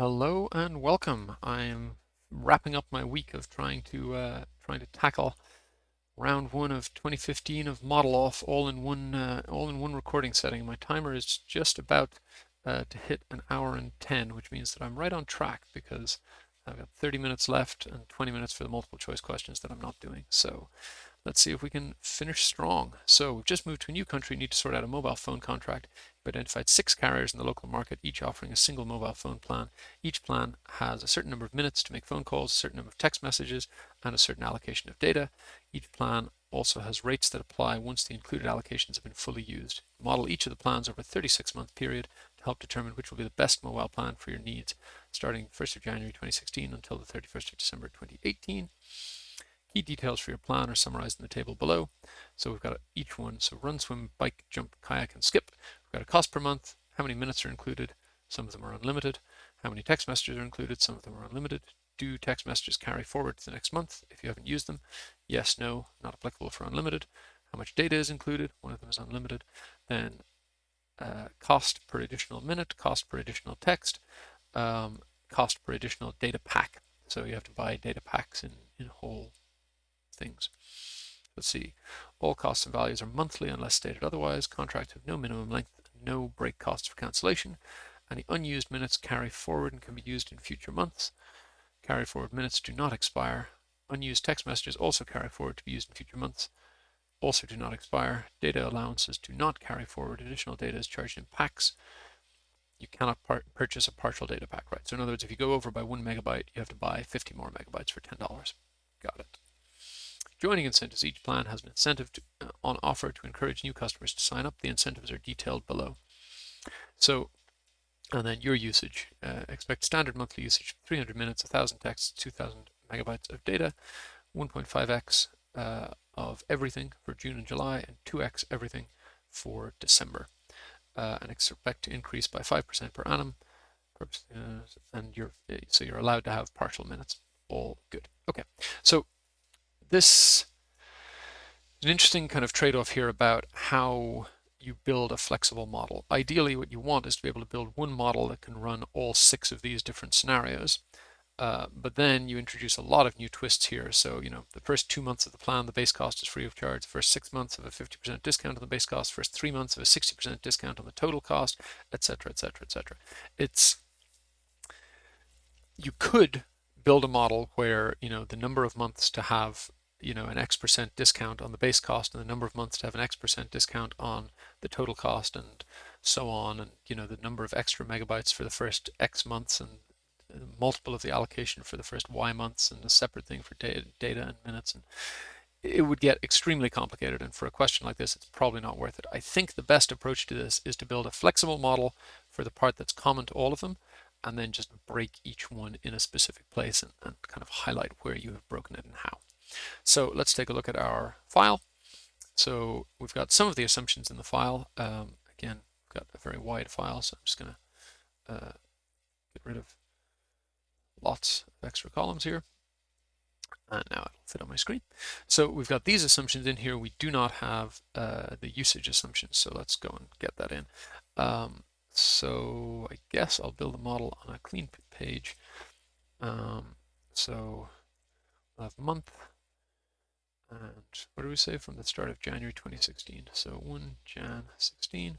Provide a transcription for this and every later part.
Hello and welcome. I'm wrapping up my week of trying to tackle round one of 2015 of ModelOff all in one recording setting. My timer is just about to hit an hour and 10, which means that I'm right on track because I've got 30 minutes left and 20 minutes for the multiple choice questions that I'm not doing. So let's see if we can finish strong. So we've just moved to a new country, need to sort out a mobile phone contract. We've identified 6 carriers in the local market, each offering a single mobile phone plan. Each plan has a certain number of minutes to make phone calls, a certain number of text messages, and a certain allocation of data. Each plan also has rates that apply once the included allocations have been fully used. Model each of the plans over a 36-month period to help determine which will be the best mobile plan for your needs, starting 1st of January 2016 until the 31st of December 2018. Key details for your plan are summarized in the table below. So we've got each one. So run, swim, bike, jump, kayak, and skip. We've got a cost per month, how many minutes are included, some of them are unlimited, how many text messages are included, some of them are unlimited. Do text messages carry forward to the next month if you haven't used them? Yes, no, not applicable for unlimited. How much data is included? One of them is unlimited. Then cost per additional minute, cost per additional text, cost per additional data pack. So you have to buy data packs in whole things. Let's see. All costs and values are monthly unless stated otherwise. Contracts have no minimum length and no break costs for cancellation. Any unused minutes carry forward and can be used in future months. Carry forward minutes do not expire. Unused text messages also carry forward to be used in future months. Also do not expire. Data allowances do not carry forward. Additional data is charged in packs. You cannot purchase a partial data pack, right? So in other words, if you go over by 1 megabyte, you have to buy 50 more megabytes for $10. Got it. Joining incentives. Each plan has an incentive on offer to encourage new customers to sign up. The incentives are detailed below. So, and then your usage. Expect standard monthly usage, 300 minutes, 1,000 texts, 2,000 megabytes of data, 1.5x of everything for June and July, and 2x everything for December. And expect to increase by 5% per annum. And you're allowed to have partial minutes. All good. Okay. So this is an interesting kind of trade-off here about how you build a flexible model. Ideally, what you want is to be able to build one model that can run all 6 of these different scenarios. But then you introduce a lot of new twists here. So, the first 2 months of the plan, the base cost is free of charge. The first 6 months of a 50% discount on the base cost. First 3 months of a 60% discount on the total cost, etc., etc., etc. You could build a model where, the number of months to have, an X% discount on the base cost and the number of months to have an X% discount on the total cost and so on. And, the number of extra megabytes for the first X months and multiple of the allocation for the first Y months and a separate thing for data and minutes. And it would get extremely complicated. And for a question like this, it's probably not worth it. I think the best approach to this is to build a flexible model for the part that's common to all of them, and then just break each one in a specific place and kind of highlight where you have broken it and how. So let's take a look at our file. So we've got some of the assumptions in the file. Again, we've got a very wide file, so I'm just going to get rid of lots of extra columns here. And now it'll fit on my screen. So we've got these assumptions in here. We do not have the usage assumptions, so let's go and get that in. So I guess I'll build a model on a clean page. So we'll have month, and what do we say from the start of January 2016? So 1 Jan 16,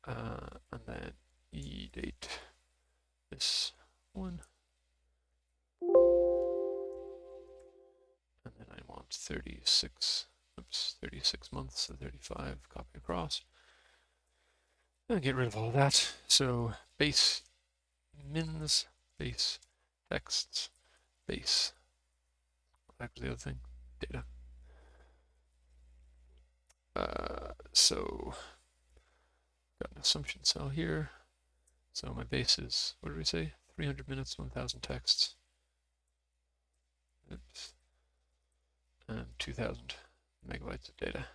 and then E date this one. And then I want 36 months, so 35, copy across. And get rid of all that. So base mins, base texts, base. What was the other thing? Data. So got an assumption cell here. So my base is, what did we say? 300 minutes, 1,000 texts. Oops. And 2,000 megabytes of data.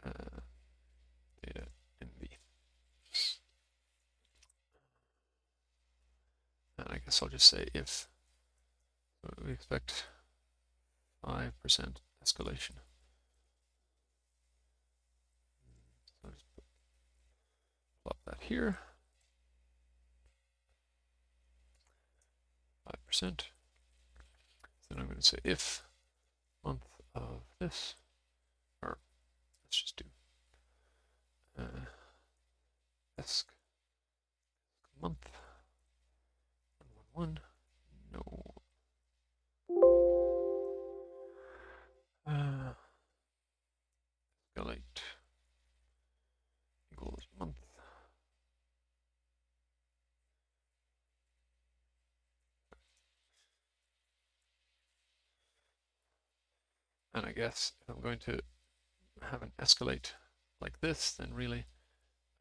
Data MB. And I guess I'll just say if we expect 5% escalation. So I'll just plop that here. Then I'm going to say if month of this, or let's just do desk month 111 no escalate equals month. And I guess if I'm going to have an escalate like this, then really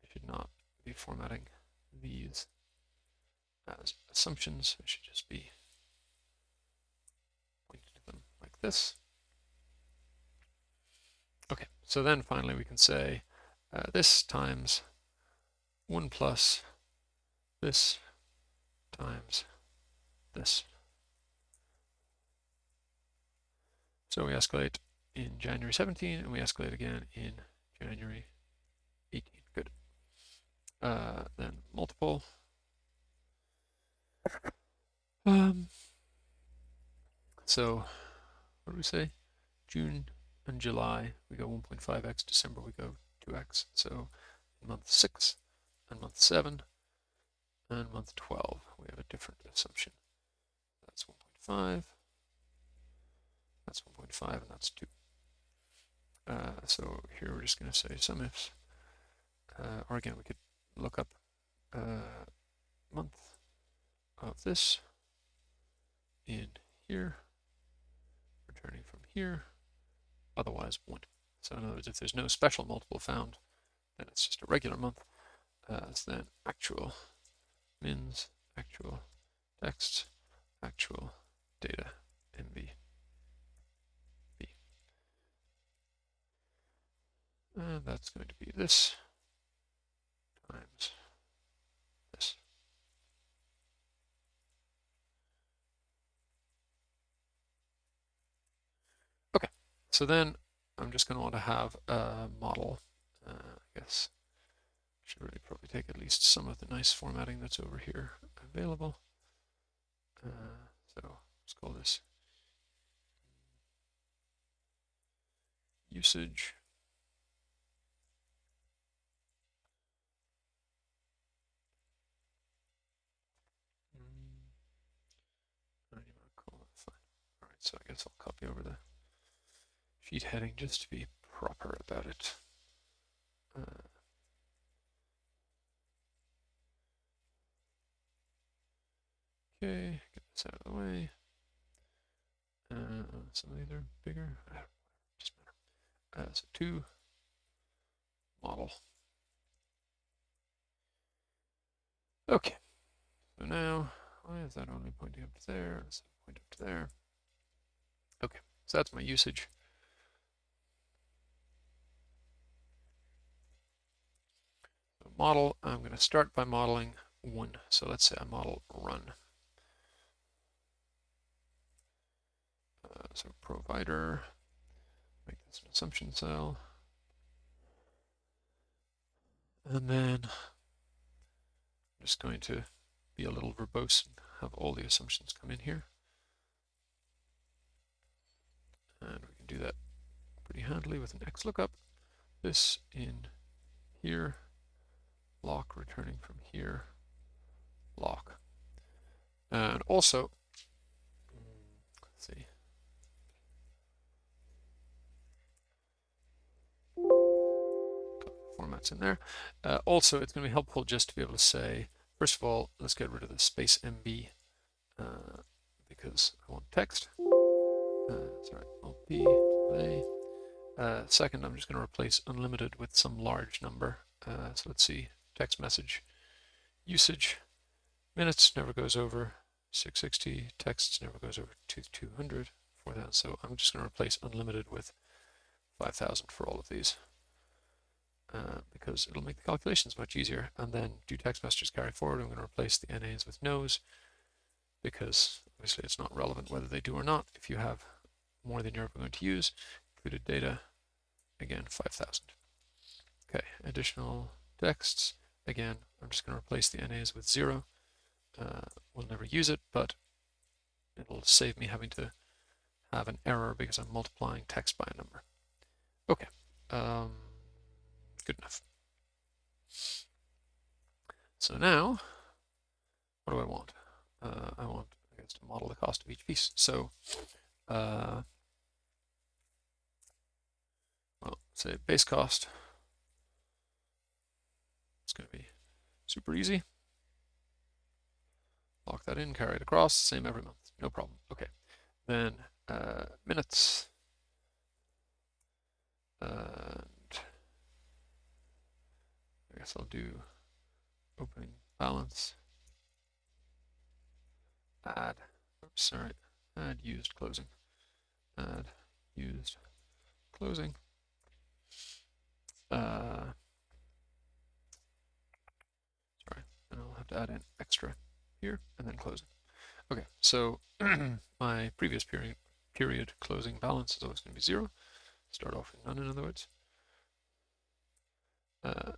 I should not be formatting these as assumptions. I should just be pointing to them like this. Okay, so then finally we can say this times 1 plus this times this. So we escalate in January 17 and we escalate again in January 18. Good. Then multiple. So what do we say? June and July we go 1.5x, December we go 2x. So in month 6 and month 7 and month 12 we have a different assumption. That's 1.5, that's 1.5, and that's 2. So here we're just going to say sum ifs, or again we could look up month of this in here, returning from here, otherwise 1. So in other words, if there's no special multiple found, then it's just a regular month. So then actual mins, actual texts, actual data MB. And that's going to be this times this. Okay, so then I'm just going to want to have a model. I guess I should really probably take at least some of the nice formatting that's over here available. So let's call this usage. I don't even want to call that fine. All right, so I guess I'll copy over the sheet heading just to be proper about it. Okay, get this out of the way. Some of these are bigger. Doesn't matter. So 2 model. Okay. So now, why is that only pointing up to there? Let's point up to there. Okay, so that's my usage. So model, I'm going to start by modeling 1. So let's say I model run. So provider, make this an assumption cell. And then I'm just going to be a little verbose and have all the assumptions come in here. And we can do that pretty handily with an XLOOKUP. This in here, lock returning from here, lock. And also, let's see. Formats in there. Also, it's going to be helpful just to be able to say, first of all, let's get rid of the space MB because I want text. Sorry, Alt B, play. Second, I'm just going to replace unlimited with some large number. So let's see, text message usage. Minutes never goes over 660. Texts never goes over 200, 4,000. So I'm just going to replace unlimited with 5,000 for all of these. Because it'll make the calculations much easier. And then do text messages carry forward? I'm going to replace the NAs with no's because obviously it's not relevant whether they do or not. If you have more than you're ever going to use, included data, again, 5,000. Okay, additional texts. Again, I'm just going to replace the NAs with 0. We'll never use it, but it'll save me having to have an error because I'm multiplying text by a number. Okay, good enough. So now, what do I want? I want, I guess, to model the cost of each piece. So, well, say base cost. It's going to be super easy. Lock that in, carry it across, same every month, no problem. Okay, then minutes. And I guess I'll do opening balance. Add, oops, sorry, add used closing. Add used closing. Sorry, and I'll have to add in extra here and then closing. Okay, so my previous period closing balance is always going to be 0. Start off with none, in other words.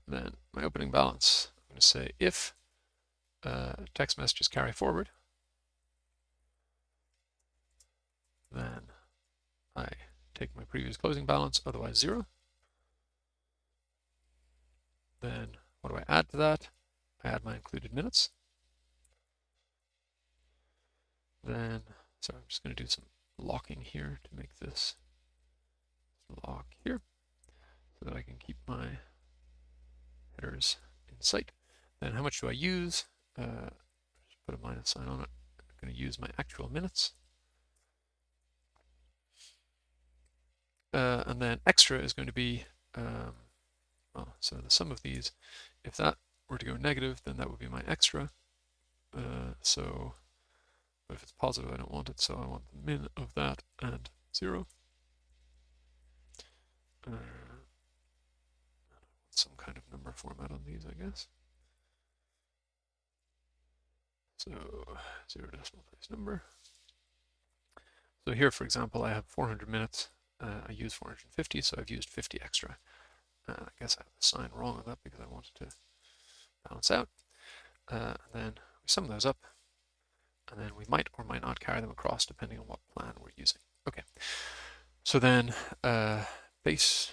Then my opening balance, I'm going to say if text messages carry forward, then I take my previous closing balance, otherwise 0. Then what do I add to that? I add my included minutes. Then, sorry, I'm just going to do some locking here to make this lock here so that I can keep my headers in sight. Then how much do I use? Just put a minus sign on it. I'm going to use my actual minutes. And then extra is going to be, well, so the sum of these, if that were to go negative, then that would be my extra. But if it's positive, I don't want it, so I want the min of that and 0. Some kind of number format on these, I guess. So 0 decimal place number. So here, for example, I have 400 minutes. I use 450, so I've used 50 extra. I guess I have the sign wrong on that because I wanted to balance out. And then we sum those up, and then we might or might not carry them across depending on what plan we're using. Okay, so then base,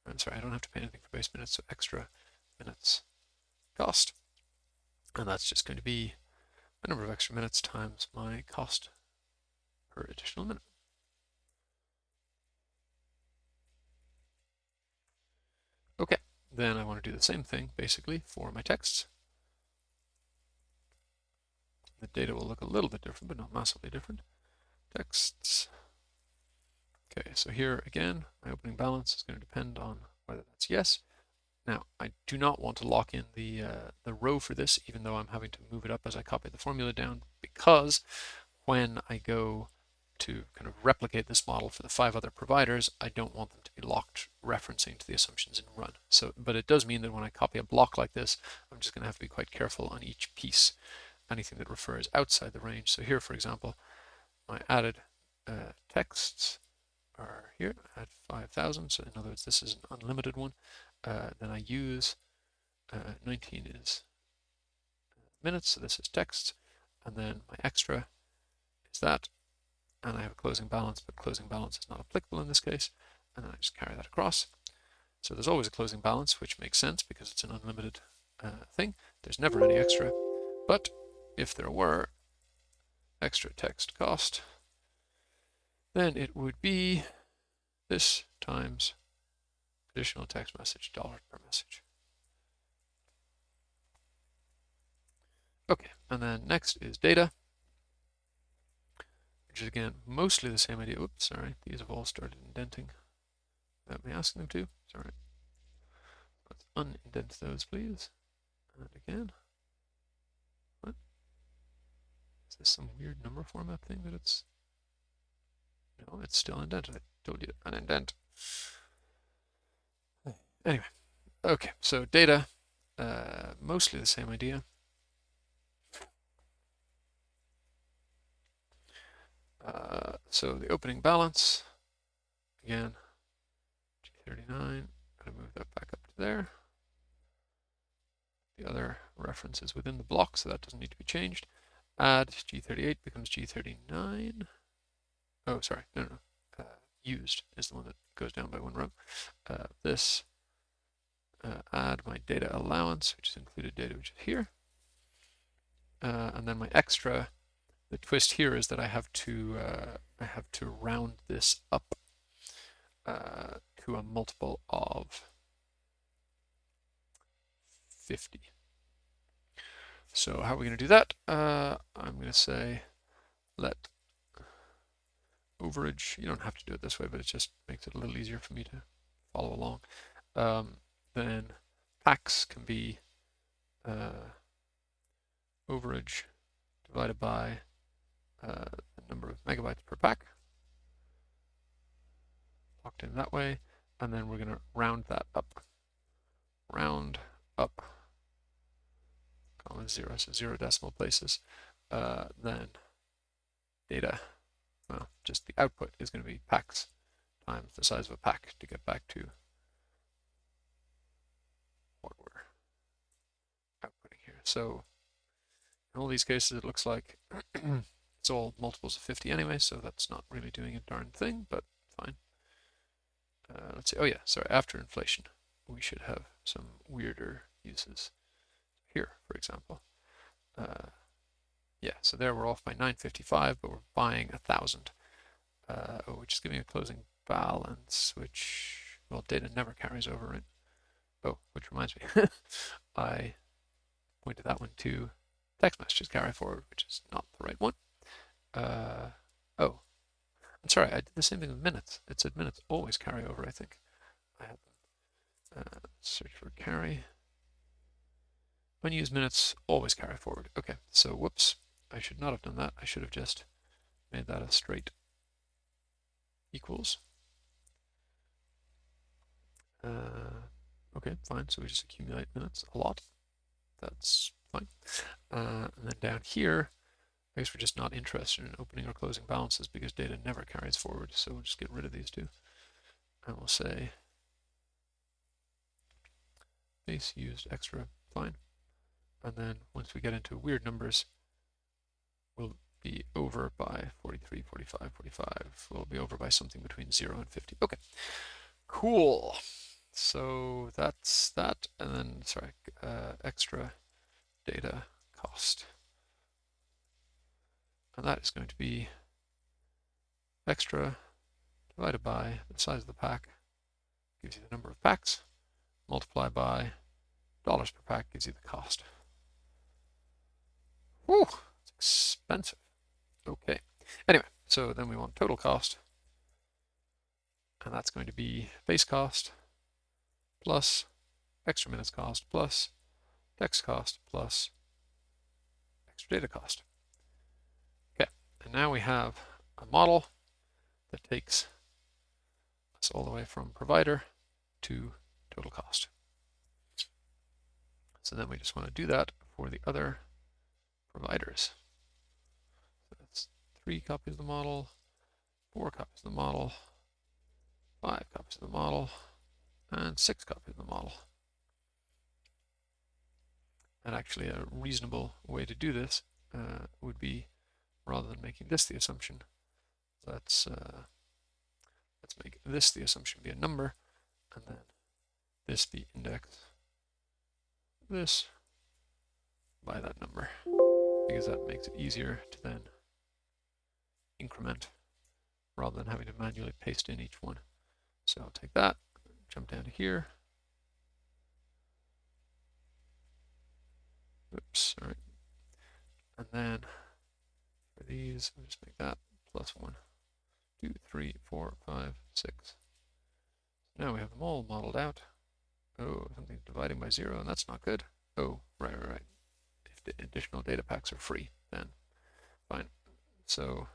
I'm sorry, I don't have to pay anything for base minutes, so extra minutes cost. And that's just going to be the number of extra minutes times my cost per additional minute. Okay, then I want to do the same thing basically for my texts. The data will look a little bit different, but not massively different. Texts. Okay, so here again, my opening balance is going to depend on whether that's yes. Now, I do not want to lock in the row for this, even though I'm having to move it up as I copy the formula down, because when I go to kind of replicate this model for the 5 other providers, I don't want them to be locked referencing to the assumptions in run. So, but it does mean that when I copy a block like this, I'm just going to have to be quite careful on each piece, anything that refers outside the range. So here, for example, my added texts are here at 5,000. So in other words, this is an unlimited one. Then I use 19 is minutes, so this is text, and then my extra is that, and I have a closing balance, but closing balance is not applicable in this case, and then I just carry that across. So there's always a closing balance, which makes sense because it's an unlimited thing. There's never any extra, but if there were extra text cost, then it would be this times additional text message $ per message. Okay, and then next is data, which is again mostly the same idea. Oops, sorry, these have all started indenting without me asking them to. Sorry. Let's unindent those, please. And again. What? Is this some weird number format thing that it's... No, it's still indented. I told you to unindent. Anyway, okay, so data, mostly the same idea. So the opening balance, again, G39, gotta move that back up to there. The other reference is within the block, so that doesn't need to be changed. add G38 becomes G39. Oh, sorry, no. Used is the one that goes down by one row. This add my data allowance, which is included data, which is here. And then my extra, the twist here is that I have to round this up to a multiple of 50. So how are we going to do that? I'm going to say let overage. You don't have to do it this way, but it just makes it a little easier for me to follow along. Then packs can be overage divided by the number of megabytes per pack, locked in that way, and then we're going to round that up. Round up, comma 0, so 0 decimal places. Then data, well, just the output is going to be packs times the size of a pack to get back to what we're outputting here. So in all these cases, it looks like it's all multiples of 50 anyway, so that's not really doing a darn thing, but fine. Let's see. Oh yeah, sorry. After inflation, we should have some weirder uses. Here, for example. Yeah, so there we're off by 955, but we're buying 1,000, which is giving a closing balance, which, well, data never carries over, right? Oh, which reminds me, I pointed that one to text messages carry forward, which is not the right one. Oh, I'm sorry, I did the same thing with minutes. It said minutes always carry over, I think. I had them. Search for carry. Unused minutes always carry forward. Okay, so whoops, I should not have done that. I should have just made that a straight equals. Okay, fine, so we just accumulate minutes a lot. That's fine. And then down here, I guess we're just not interested in opening or closing balances because data never carries forward, so we'll just get rid of these two. And we'll say base used extra, fine. And then once we get into weird numbers, we'll be over by 43, 45, 45. We'll be over by something between 0 and 50. Okay, cool. So that's that. And then, sorry, extra data cost. And that is going to be extra divided by the size of the pack, gives you the number of packs, multiplied by dollars per pack gives you the cost. Whew, it's expensive. Okay. Anyway, so then we want total cost, and that's going to be base cost plus extra minutes cost plus text cost plus extra data cost. Okay, and now we have a model that takes us all the way from provider to total cost. So then we just want to do that for the other providers. So that's 3 copies of the model, 4 copies of the model, 5 copies of the model, and 6 copies of the model. And actually a reasonable way to do this would be, rather than making this the assumption, let's make this the assumption be a number, and then this be index this by that number, because that makes it easier to then increment rather than having to manually paste in each one. So I'll take that, jump down to here. Oops, all right. And then for these, we'll just make that plus 1, 2, 3, 4, 5, 6. Now we have them all modeled out. Oh, something's dividing by 0, and that's not good. Oh, right. If the additional data packs are free, then fine. So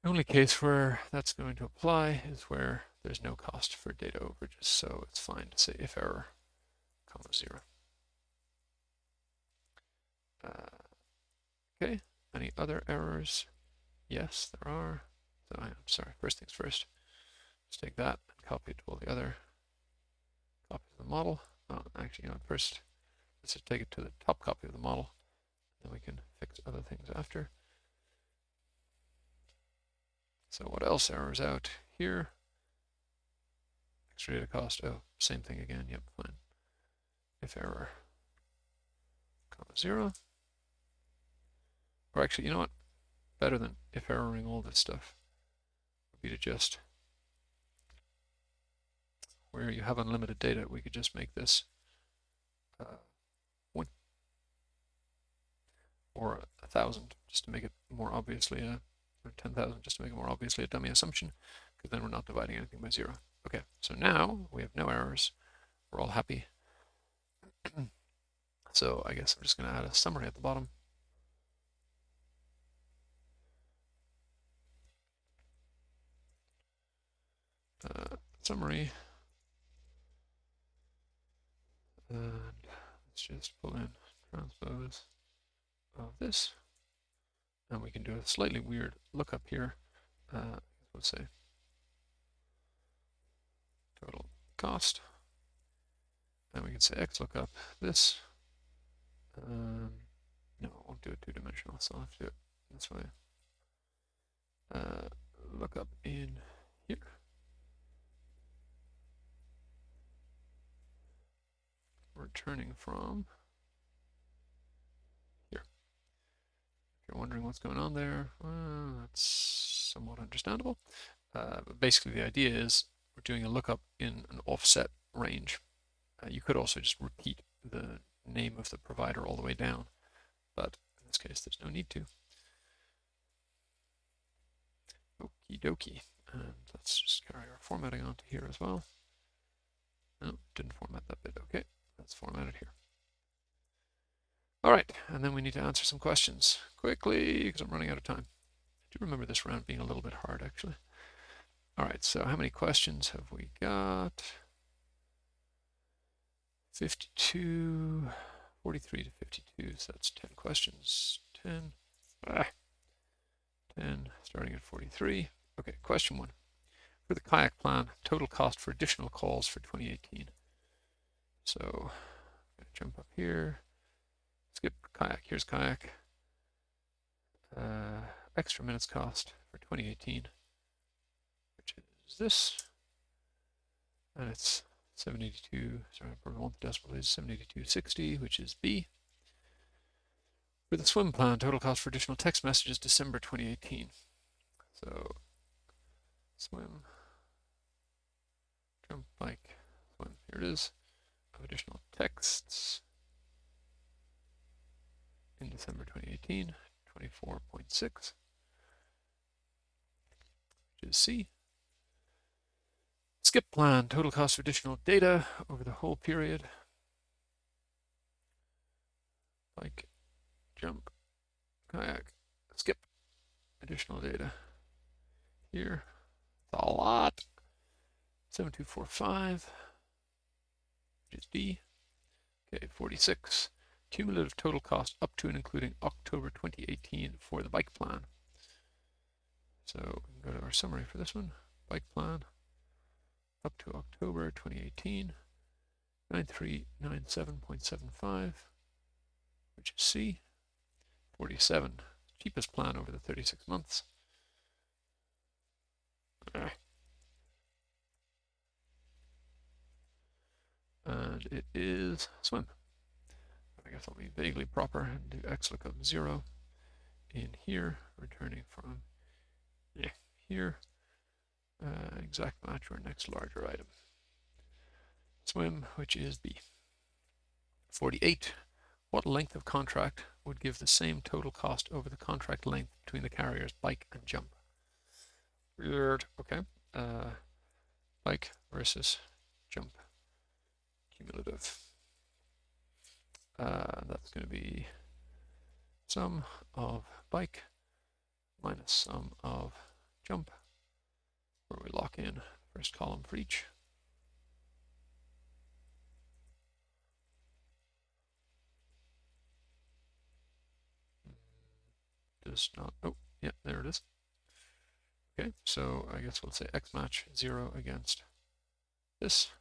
the only case where that's going to apply is where there's no cost for data overages, so it's fine to say if error, comma 0. Okay, any other errors? Yes, there are. So I'm sorry, first things first. Let's take that and copy it to all the other copies of the model. Oh, actually, first let's just take it to the top copy of the model, then we can fix fix other things after. So what else errors out here? Extra data cost, oh, same thing again, yep, fine. If error, comma 0. Or actually, you know what? Better than if erroring all this stuff would be to just, where you have unlimited data, we could just make this 1 or 1,000, just to make it more obviously or 10,000, just to make it more obviously a dummy assumption, because then we're not dividing anything by 0. Okay, so now we have no errors. We're all happy. So I guess I'm just going to add a summary at the bottom. Summary. And let's just pull in transpose of this. And we can do a slightly weird lookup here. Let's say total cost. And we can say X lookup this. No, I won't do it two-dimensional, so I'll have to do it this way. Lookup in here. Returning from here. If you're wondering what's going on there, that's somewhat understandable. But basically the idea is we're doing a lookup in an offset range. You could also just repeat the name of the provider all the way down, but in this case there's no need to. Okie dokie. And let's just carry our formatting onto here as well. No, didn't format that bit. Okay, let's format it here. All right, and then we need to answer some questions quickly because I'm running out of time. I do remember this round being a little bit hard, actually. All right, so how many questions have we got? 52, 43 to 52, so that's 10 questions. 10, 10, starting at 43. Okay, question 1. For the kayak plan, total cost for additional calls for 2018. So I'm going to jump up here, skip kayak, here's kayak. Extra minutes cost for 2018, which is this. And it's 782, sorry, I probably want the decimal places, 782.60, which is B. For the swim plan, total cost for additional text messages, December 2018. So swim, jump, bike, swim, here it is, of additional texts in December 2018, 24.6, which is C. Skip plan, total cost of additional data over the whole period. Bike, jump, kayak, skip, additional data. Here, it's a lot. 7245, which is D. Okay, 46. Cumulative total cost up to and including October 2018 for the bike plan. So we can go to our summary for this one. Bike plan up to October 2018, 9397.75, which is C. 47, cheapest plan over the 36 months. And it is swim. I guess I'll be vaguely proper and do X lookup 0 in here, returning from here. Exact match or next larger item. Swim, which is B. 48. What length of contract would give the same total cost over the contract length between the carriers bike and jump? Weird. Okay. Bike versus jump. Cumulative. That's going to be sum of bike minus sum of jump, where we lock in first column for each. Does not, oh, yeah, there it is. Okay, so I guess we'll say X match 0 against this.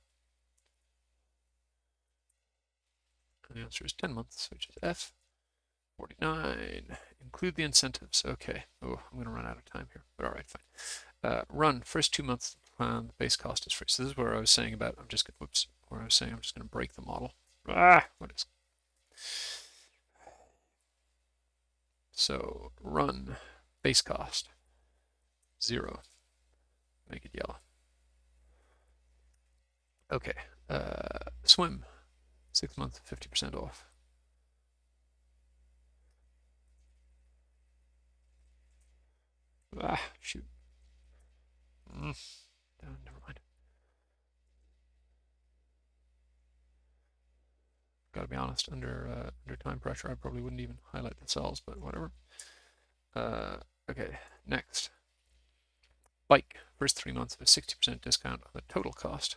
And the answer is 10 months, which is F. 49 include the incentives. Okay. Oh, I'm going to run out of time here, but all right, fine. Run first 2 months plan. The base cost is free. So this is where I was saying about I'm just going to break the model. What is? So run base cost 0. Make it yellow. Okay. Swim 6 months 50% off. Shoot. Never mind. Gotta be honest, under time pressure, I probably wouldn't even highlight the cells, but whatever. Okay, next. Bike, first 3 months of a 60% discount on the total cost.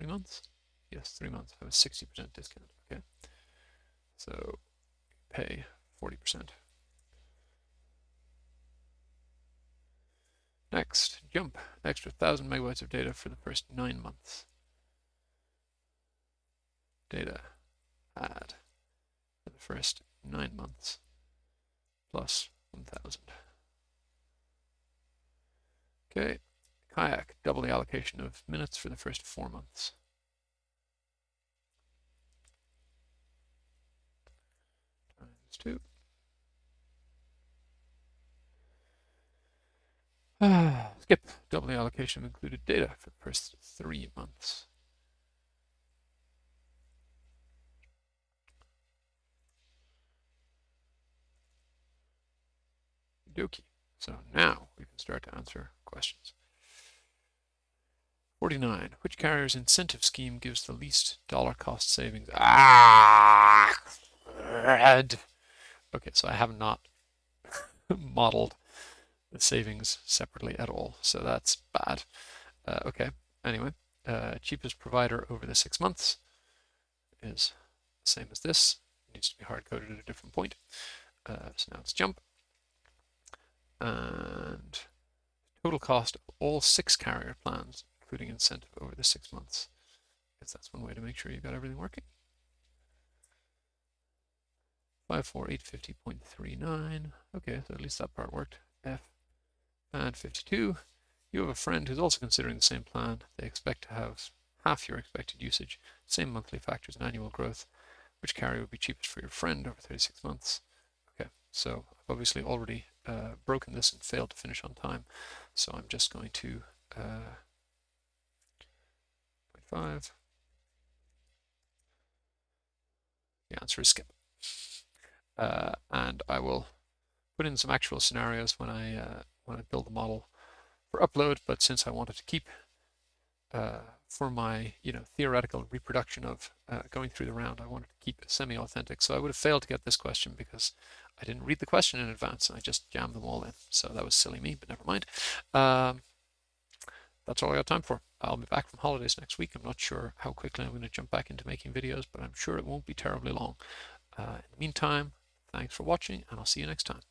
$3? Yes, 3 months of a 60% discount. Okay. So pay 40%. Next, jump, extra 1,000 megabytes of data for the first 9 months. Data, add, for the first 9 months, plus 1,000. Okay, kayak, double the allocation of minutes for the first 4 months. Times 2. Skip, double the allocation of included data for the first 3 months. Dokie. So now we can start to answer questions. 49. Which carrier's incentive scheme gives the least dollar cost savings? Okay, so I have not modeled the savings separately at all, so that's bad. Okay, anyway, cheapest provider over the 6 months is the same as this. It needs to be hard-coded at a different point. So now let's jump. And total cost of all 6 carrier plans, including incentive over the 6 months. Because that's one way to make sure you've got everything working. 54850.39. Okay, so at least that part worked. F and 52. You have a friend who's also considering the same plan. They expect to have half your expected usage, same monthly factors and annual growth. Which carrier would be cheapest for your friend over 36 months? Okay, so I've obviously already broken this and failed to finish on time, so I'm just going to 0.5. The answer is skip. And I will put in some actual scenarios when I build the model for upload, but since I wanted to keep for my theoretical reproduction of going through the round, I wanted to keep it semi-authentic. So I would have failed to get this question because I didn't read the question in advance and I just jammed them all in. So that was silly me, but never mind. That's all I got time for. I'll be back from holidays next week. I'm not sure how quickly I'm going to jump back into making videos, but I'm sure it won't be terribly long. In the meantime, thanks for watching, and I'll see you next time.